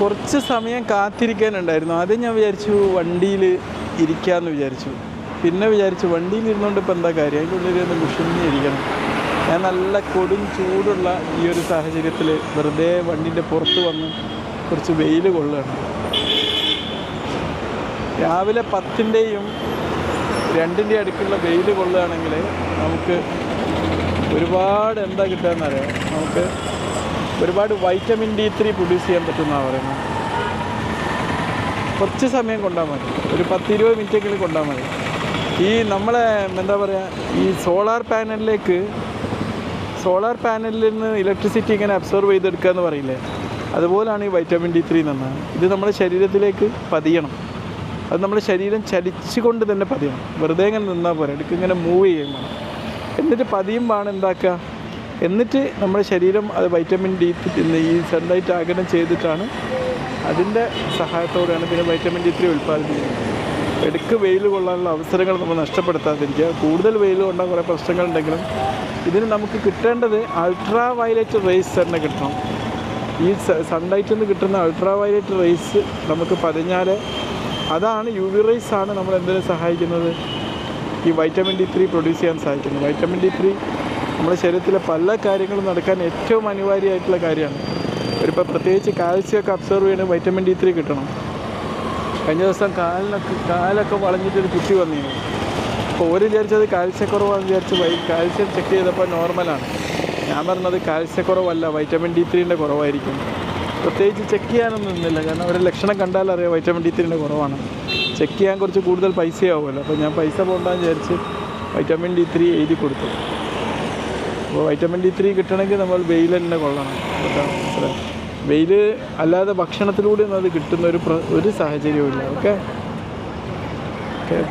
കുറച്ച് സമയം കാത്തിരിക്കാനുണ്ടായിരുന്നു. ആദ്യം ഞാൻ വിചാരിച്ചു വണ്ടിയിൽ ഇരിക്കാമെന്ന് വിചാരിച്ചു. പിന്നെ വിചാരിച്ചു വണ്ടിയിൽ ഇരുന്നുകൊണ്ട് ഇപ്പോൾ എന്താ കാര്യം, അതിൻ്റെ ഉള്ളിൽ ഒന്ന് മുഷിഞ്ഞിരിക്കണം. ഞാൻ നല്ല കൊടും ചൂടുള്ള ഈ ഒരു സാഹചര്യത്തിൽ വെറുതെ വണ്ടീൻ്റെ പുറത്ത് വന്ന് കുറച്ച് വെയിൽ കൊള്ളുകയാണ്. രാവിലെ 10-ൻ്റെയും 2-ൻ്റെ അടുക്കുള്ള വെയിൽ കൊള്ളുകയാണെങ്കിൽ നമുക്ക് ഒരുപാട് എന്താ കിട്ടുകയെന്നറിയാം. നമുക്ക് ഒരുപാട് വൈറ്റമിൻ D3 പ്രൊഡ്യൂസ് ചെയ്യാൻ പറ്റുമെന്നാണ് പറയുന്നത്. കുറച്ച് സമയം കൊണ്ടാൽ മതി, ഒരു 10-20 മിനിറ്റെങ്കിലും കൊണ്ടാൽ മതി. ഈ നമ്മളെ എന്താ പറയുക, ഈ സോളാർ പാനലിൽ നിന്ന് ഇലക്ട്രിസിറ്റി ഇങ്ങനെ അബ്സോർവ് ചെയ്തെടുക്കുക എന്ന് പറയില്ലേ, അതുപോലെയാണ് ഈ വൈറ്റമിൻ D3 എന്ന് പറഞ്ഞാൽ. ഇത് നമ്മുടെ ശരീരത്തിലേക്ക് പതിയണം. അത് നമ്മുടെ ശരീരം ചലിച്ചുകൊണ്ട് തന്നെ പതിയണം. വെറുതെ ഇങ്ങനെ നിന്നാൽ പോരാ, ഇടയ്ക്ക് ഇങ്ങനെ മൂവ് ചെയ്യുമ്പോൾ. എന്നിട്ട് പതിയുമ്പോൾ എന്താക്കുക, എന്നിട്ട് നമ്മുടെ ശരീരം അത് വൈറ്റമിൻ D3 ഈ സൺലൈറ്റ് ആഗിരണം ചെയ്തിട്ടാണ് അതിൻ്റെ സഹായത്തോടെയാണ് പിന്നെ വൈറ്റമിൻ D3 ഉൽപ്പാദിപ്പിക്കുന്നത്. ഇടയ്ക്ക് വെയിൽ കൊള്ളാനുള്ള അവസരങ്ങൾ നമ്മൾ നഷ്ടപ്പെടുത്താതിരിക്കുക. കൂടുതൽ വെയിൽ കൊണ്ടാൽ കുറേ പ്രശ്നങ്ങളുണ്ടെങ്കിലും ഇതിന് നമുക്ക് കിട്ടേണ്ടത് അൾട്രാ വയലറ്റ് റേസ് തന്നെ കിട്ടണം. ഈ സൺലൈറ്റിൽ നിന്ന് കിട്ടുന്ന അൾട്രാ വയലറ്റ് റേസ് നമുക്ക് പതിഞ്ഞാൽ അതാണ് UV റേസ് ആണ് നമ്മൾ എന്തിനു സഹായിക്കുന്നത്, ഈ വൈറ്റമിൻ D3 പ്രൊഡ്യൂസ് ചെയ്യാൻ സഹായിക്കുന്നത്. വൈറ്റമിൻ D3 നമ്മുടെ ശരീരത്തിലെ പല കാര്യങ്ങളും നടക്കാൻ ഏറ്റവും അനിവാര്യമായിട്ടുള്ള കാര്യമാണ്. ഇപ്പോൾ പ്രത്യേകിച്ച് കാൽസ്യമൊക്കെ അബ്സർവ് ചെയ്യണമെങ്കിൽ വൈറ്റമിൻ D3 കിട്ടണം. കഴിഞ്ഞ ദിവസം കാലൊക്കെ വളഞ്ഞിട്ടൊരു കുട്ടി വന്നിരുന്നു. അപ്പോൾ ഒരു വിചാരിച്ചത് കാൽസ്യക്കുറവാണെന്ന് വിചാരിച്ച് കാൽസ്യം ചെക്ക് ചെയ്തപ്പോൾ നോർമലാണ്. ഞാൻ പറഞ്ഞത് കാൽസ്യക്കുറവല്ല, വൈറ്റമിൻ D3ൻ്റെ കുറവായിരിക്കും. പ്രത്യേകിച്ച് ചെക്ക് ചെയ്യാനൊന്നും നിന്നില്ല, കാരണം ഒരു ലക്ഷണം കണ്ടാൽ അറിയാം വൈറ്റമിൻ D3ൻ്റെ കുറവാണ്. ചെക്ക് ചെയ്യാൻ കുറച്ച് കൂടുതൽ പൈസയാവുമല്ലോ. അപ്പോൾ ഞാൻ പൈസ പോകണ്ടെന്ന് വിചാരിച്ച് വൈറ്റമിൻ D3 എഴുതി കൊടുത്തു. അപ്പോൾ വൈറ്റമിൻ D3 കിട്ടണമെങ്കിൽ നമ്മൾ വെയിൽ തന്നെ കൊള്ളണം. വെയിൽ അല്ലാതെ ഭക്ഷണത്തിലൂടെ ഒന്നും അത് കിട്ടുന്ന ഒരു സാഹചര്യവുമില്ല. ഓക്കെ.